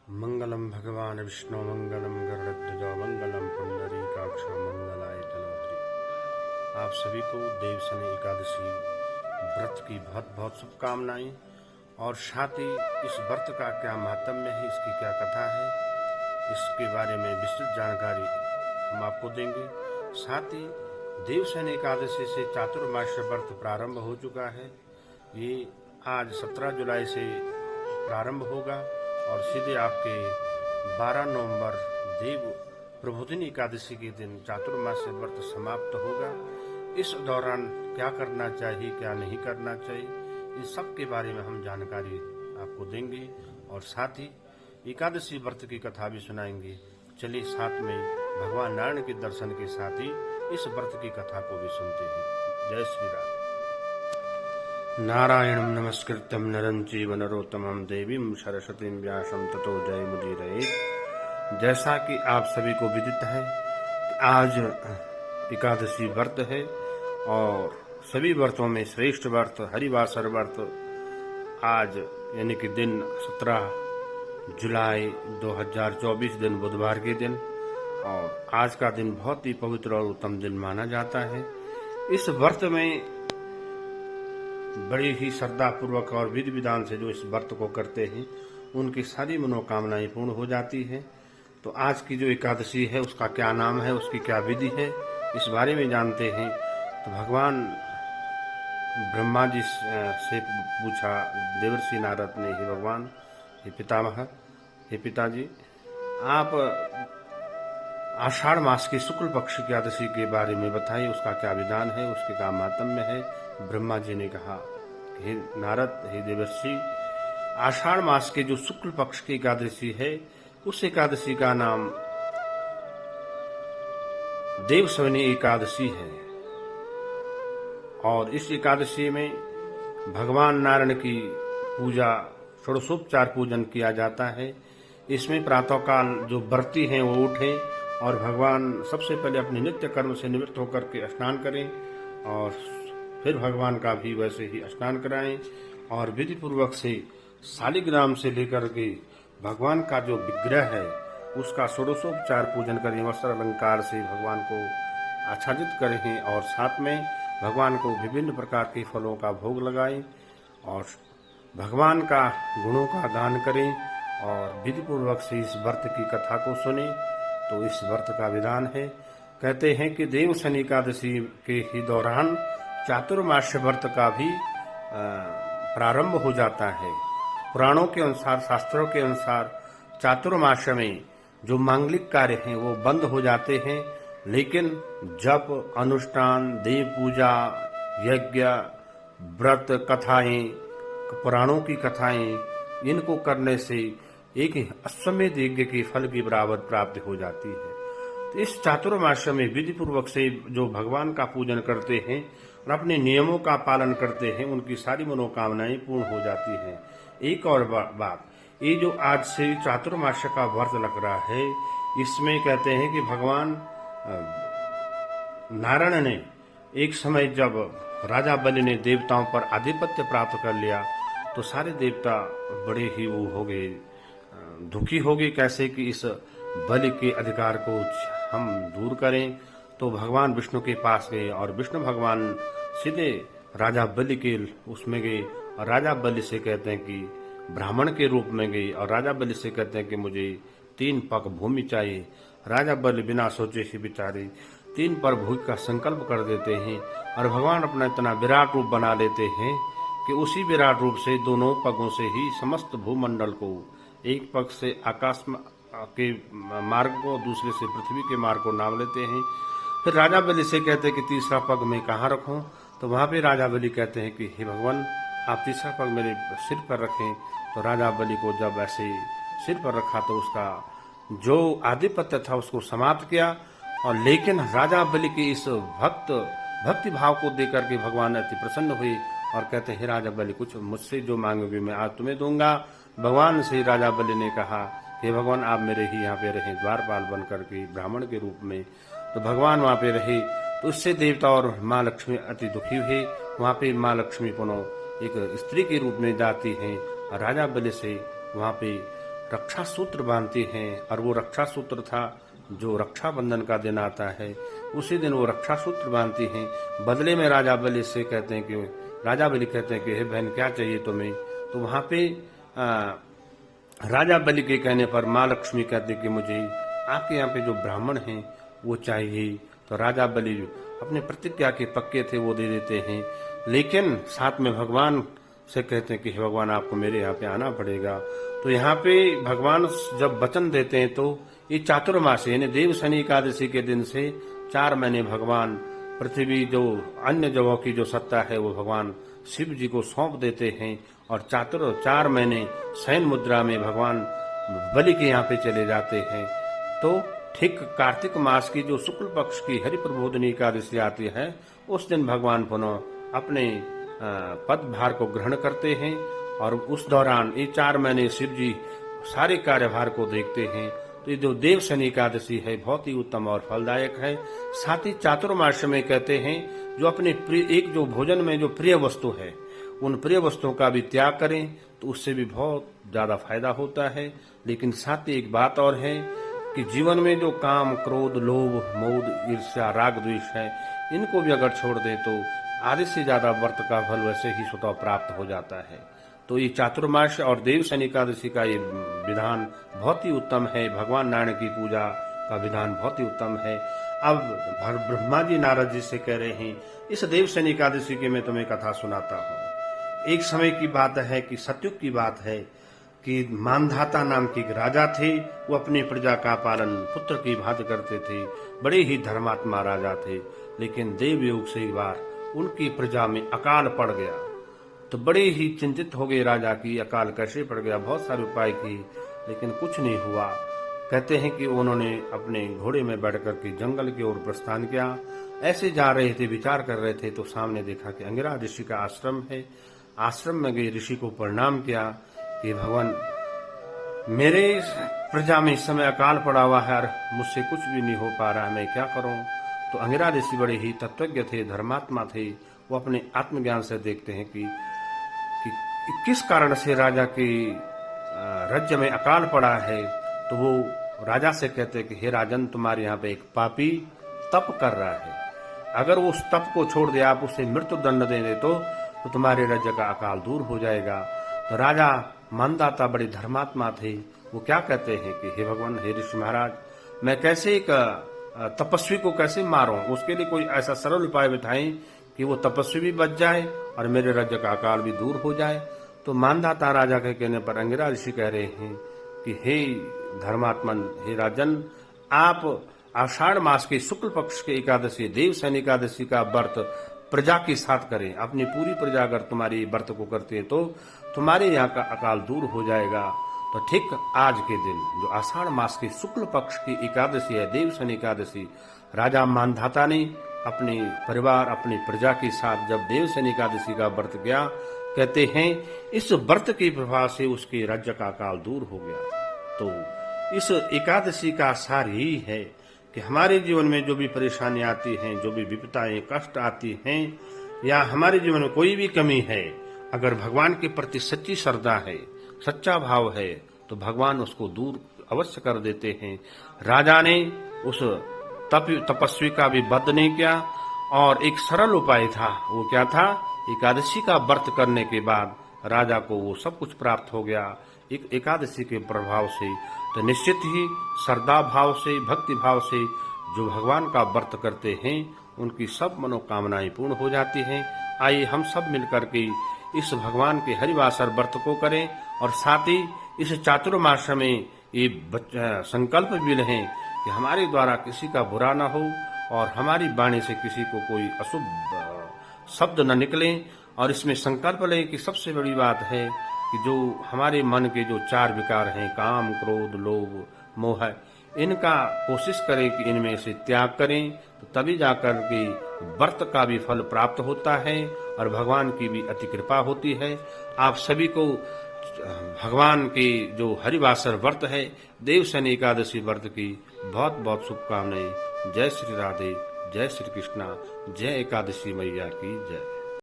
मंगलम भगवान विष्णु मंगलम गरुड़ध्वज मंगलम पुंडरीकाक्ष मंगलाय तनोहरि। आप सभी को देवशनि एकादशी व्रत की बहुत बहुत शुभकामनाएं। और साथ ही इस व्रत का क्या महात्म्य है, इसकी क्या कथा है, इसके बारे में विस्तृत जानकारी हम आपको देंगे। साथ ही देवशनि एकादशी से चातुर्मास्य व्रत प्रारंभ हो चुका है। ये आज 17 जुलाई से प्रारंभ होगा और सीधे आपके 12 नवंबर देव प्रबोधिनी एकादशी के दिन चातुर्मास्य व्रत समाप्त होगा। इस दौरान क्या करना चाहिए, क्या नहीं करना चाहिए, इस सब के बारे में हम जानकारी आपको देंगे और साथ ही एकादशी व्रत की कथा भी सुनाएंगे। चलिए साथ में भगवान नारायण के दर्शन के साथ ही इस व्रत की कथा को भी सुनते हैं। जय श्री राम। नारायणं नमस्कृत्यं नरं चैव नरोत्तमं देवीं सरस्वतीं व्यासं ततो जयमुदीरयेत्। जैसा कि आप सभी को विदित है, आज एकादशी व्रत है और सभी व्रतों में श्रेष्ठ व्रत हरिवासर व्रत आज यानी कि दिन 17 जुलाई 2024 दिन बुधवार के दिन, और आज का दिन बहुत ही पवित्र और उत्तम दिन माना जाता है। इस व्रत में बड़ी ही श्रद्धा पूर्वक और विधि विधान से जो इस व्रत को करते हैं उनकी सारी मनोकामनाएं पूर्ण हो जाती हैं। तो आज की जो एकादशी है उसका क्या नाम है, उसकी क्या विधि है, इस बारे में जानते हैं। तो भगवान ब्रह्मा जी से पूछा देवर्षि नारद ने, हे भगवान, हे पितामह, हे पिताजी, आप आषाढ़ मास की शुक्ल पक्ष की एकादशी के बारे में बताइए, उसका क्या विधान है, उसके क्या महात्म्य है। ब्रह्मा जी ने कहा, हे नारद, हे देवर्षि, आषाढ़ मास के जो शुक्ल पक्ष की एकादशी है उस एकादशी का नाम देवशनि एकादशी है। और इस एकादशी में भगवान नारायण की पूजा, षोडशोपचार पूजन किया जाता है। इसमें प्रातःकाल जो व्रती हैं वो उठें और भगवान सबसे पहले अपने नित्य कर्म से निवृत्त होकर के स्नान करें और फिर भगवान का भी वैसे ही स्नान कराएं और विधि पूर्वक से शालिग्राम से लेकर के भगवान का जो विग्रह है उसका षोडशोपचार पूजन करें, वस्त्र अलंकार से भगवान को आच्छादित करें और साथ में भगवान को विभिन्न प्रकार के फलों का भोग लगाएं और भगवान का गुणों का गान करें और विधि पूर्वक से इस व्रत की कथा को सुने। तो इस व्रत का विधान है, कहते हैं कि देवशनि एकादशी के ही दौरान चातुर्मास्य व्रत का भी प्रारंभ हो जाता है। पुराणों के अनुसार, शास्त्रों के अनुसार चातुर्मास्य में जो मांगलिक कार्य हैं वो बंद हो जाते हैं, लेकिन जप, अनुष्ठान, देव पूजा, यज्ञ, व्रत, कथाएं, पुराणों की कथाएं, इनको करने से एक अश्वमेध यज्ञ के फल की बराबर प्राप्ति हो जाती है। तो इस चातुर्मास्य में विधि पूर्वक से जो भगवान का पूजन करते हैं और अपने नियमों का पालन करते हैं उनकी सारी मनोकामनाएं पूर्ण हो जाती हैं। एक और बात, ये जो आज से चातुर्मास्य का व्रत लग रहा है, इसमें कहते हैं कि भगवान नारायण ने एक समय जब राजा बलि ने देवताओं पर आधिपत्य प्राप्त कर लिया तो सारे देवता बड़े ही वो हो गए, दुखी हो गए, कैसे कि इस बलि के अधिकार को हम दूर करें। तो भगवान विष्णु के पास गए और विष्णु भगवान सीधे राजा बलि के उसमें गए और राजा बलि से कहते हैं कि ब्राह्मण के रूप में गए और राजा बलि से कहते हैं कि मुझे 3 पग भूमि चाहिए। राजा बलि बिना सोचे ही बिचारे 3 पर भूमि का संकल्प कर देते हैं और भगवान अपना इतना विराट रूप बना लेते हैं कि उसी विराट रूप से दोनों पगों से ही समस्त भूमंडल को, एक पग से आकाश के मार्ग को, दूसरे से पृथ्वी के मार्ग को नाम लेते हैं। फिर राजा बलि से कहते हैं कि तीसरा पग मैं कहाँ रखूं। तो वहां पे राजा बलि कहते हैं कि हे भगवान, आप तीसरा पग मेरे सिर पर रखें। तो राजा बलि को जब ऐसे सिर पर रखा तो उसका जो आधिपत्य था उसको समाप्त किया। और लेकिन राजा बलि के इस भक्ति भाव को देकर के भगवान अति प्रसन्न हुए और कहते हैं, हे राजा बलि, कुछ मुझसे जो मांगोगे मैं आज तुम्हें दूंगा। भगवान से राजा बलि ने कहा, हे भगवान, आप मेरे ही यहाँ पे रहे द्वारपाल बन करके ब्राह्मण के रूप में। तो भगवान वहाँ पे रहे। तो उससे देवता और माँ लक्ष्मी अति दुखी हुए। वहाँ पे माँ लक्ष्मी पुनः एक स्त्री के रूप में जाती हैं और राजा बलि से वहाँ पे रक्षा सूत्र बांधती हैं, और वो रक्षा सूत्र था जो रक्षाबंधन का दिन आता है, उसी दिन वो रक्षा सूत्र बांधती हैं। बदले में राजा बलि से कहते हैं कि हे बहन क्या चाहिए तुम्हें? तो वहां पे राजा बलि के कहने पर माँ लक्ष्मी कहती कि मुझे आपके यहाँ पे जो ब्राह्मण हैं वो चाहिए। तो राजा बलि अपने प्रतिज्ञा के पक्के थे, वो दे देते हैं, लेकिन साथ में भगवान से कहते हैं कि हे भगवान आपको मेरे यहाँ पे आना पड़ेगा। तो यहाँ पे भगवान जब वचन देते हैं तो ये चातुर्मास यानी देव शनि एकादशी के दिन से 4 महीने भगवान पृथ्वी जो अन्य जगहों की जो सत्ता है वो भगवान शिव जी को सौंप देते हैं, और 4 महीने शयन मुद्रा में भगवान बलि के यहाँ पे चले जाते हैं। तो ठीक कार्तिक मास की जो शुक्ल पक्ष की हरि प्रबोधनी एकादशी आती है, उस दिन भगवान पुनः अपने पदभार को ग्रहण करते हैं, और उस दौरान ये 4 महीने शिव जी सारे कार्यभार को देखते हैं। तो ये जो देव शनि एकादशी है बहुत ही उत्तम और फलदायक है। साथ ही चातुर्मास में कहते हैं जो अपने एक जो भोजन में जो प्रिय वस्तु है उन प्रिय वस्तुओं का भी त्याग करें तो उससे भी बहुत ज्यादा फायदा होता है। लेकिन साथ ही एक बात और है कि जीवन में जो काम, क्रोध, लोभ, मोद, ईर्ष्या, राग, द्वेष है, इनको भी अगर छोड़ दे तो आधे से ज्यादा व्रत का फल वैसे ही स्वतः प्राप्त हो जाता है। तो ये चातुर्मास और देव शनि एकादशी का ये विधान बहुत ही उत्तम है। भगवान नारायण की पूजा का विधान बहुत ही उत्तम है। अब ब्रह्मा जी नारद जी से कह रहे हैं, इस देव शनि एकादशी की मैं तुम्हें कथा सुनाता हूँ। एक समय की बात है कि सतयुग की बात है कि मानधाता नाम के एक राजा थे। वो अपनी प्रजा का पालन पुत्र की भांति करते थे, बड़े ही धर्मात्मा राजा थे। लेकिन देव योग से एक बार उनकी प्रजा में अकाल पड़ गया, तो बड़े ही चिंतित हो गए राजा की अकाल कैसे पड़ गया। बहुत सारे उपाय किए लेकिन कुछ नहीं हुआ। कहते हैं कि उन्होंने अपने घोड़े में बैठकर के जंगल की ओर प्रस्थान किया। ऐसे जा रहे थे, विचार कर रहे थे, तो सामने देखा कि अंगिरा ऋषि का आश्रम है। आश्रम में गए, ऋषि को प्रणाम किया कि भगवान मेरे प्रजा में इस समय अकाल पड़ा हुआ है और मुझसे कुछ भी नहीं हो पा रहा है, मैं क्या करूं? तो अंगिरा ऋषि बड़े ही तत्वज्ञ थे, धर्मात्मा थे। वो अपने आत्मज्ञान से देखते हैं कि किस कारण से राजा के राज्य में अकाल पड़ा है। तो वो राजा से कहते हैं कि हे राजन, तुम्हारे यहाँ पे एक पापी तप कर रहा है, अगर वो उस तप को छोड़ दे, आप उसे मृत्यु दंड दे दे तो तुम्हारे राज्य का अकाल दूर हो जाएगा। तो राजा मानदाता बड़े धर्मात्मा थे। वो क्या कहते हैं कि हे भगवान, हे ऋषि महाराज, मैं कैसे एक तपस्वी को कैसे मारूं? उसके लिए कोई ऐसा सरल उपाय बताएं कि वो तपस्वी भी बच जाए और मेरे राज्य का अकाल भी दूर हो जाए। तो मानधाता राजा के कहने पर अंगिरा ऋषि कह रहे हैं कि हे धर्मात्मन, हे राजन, आप आषाढ़ मास के शुक्ल पक्ष के एकादशी देव शनि एकादशी का व्रत प्रजा के साथ करें। अपनी पूरी प्रजा अगर तुम्हारी व्रत को करती है तो तुम्हारे यहाँ का अकाल दूर हो जाएगा। तो ठीक आज के दिन जो आषाढ़ मास के शुक्ल पक्ष की एकादशी है, देव शनि एकादशी, राजा मानधाता ने अपने परिवार, अपनी प्रजा के साथ जब देव शनि एकादशी का व्रत किया, कहते हैं इस व्रत के प्रभाव से उसके राज्य का अकाल दूर हो गया। तो इस एकादशी का सार यही है कि हमारे जीवन में जो भी परेशानी आती हैं, जो भी विपदाएं, कष्ट आती हैं, या हमारे जीवन में कोई भी कमी है, अगर भगवान के प्रति सच्ची श्रद्धा है, सच्चा भाव है, तो भगवान उसको दूर अवश्य कर देते हैं। राजा ने उस तपस्वी का भी वध नहीं किया, और एक सरल उपाय था। वो क्या था? एकादशी का व्रत करने के बाद राजा को वो सब कुछ प्राप्त हो गया एक एकादशी के प्रभाव से। तो निश्चित ही श्रद्धा भाव से, भक्ति भाव से जो भगवान का व्रत करते हैं उनकी सब मनोकामनाएं पूर्ण हो जाती हैं। आइए हम सब मिलकर के इस भगवान के हरिवासर व्रत को करें, और साथ ही इस चातुर्मास में ये संकल्प भी लें कि हमारे द्वारा किसी का बुरा न हो और हमारी वाणी से किसी को कोई अशुभ शब्द न निकले। और इसमें संकल्प लें कि सबसे बड़ी बात है कि जो हमारे मन के जो 4 विकार हैं, काम, क्रोध, लोभ, मोह, इनका कोशिश करें कि इनमें से त्याग करें, तो तभी जाकर के व्रत का भी फल प्राप्त होता है और भगवान की भी अति कृपा होती है। आप सभी को भगवान के जो हरिवासर व्रत है, देव शनि एकादशी व्रत की बहुत बहुत शुभकामनाएं। जय श्री राधे, जय श्री कृष्णा, जय एकादशी मैया की जय।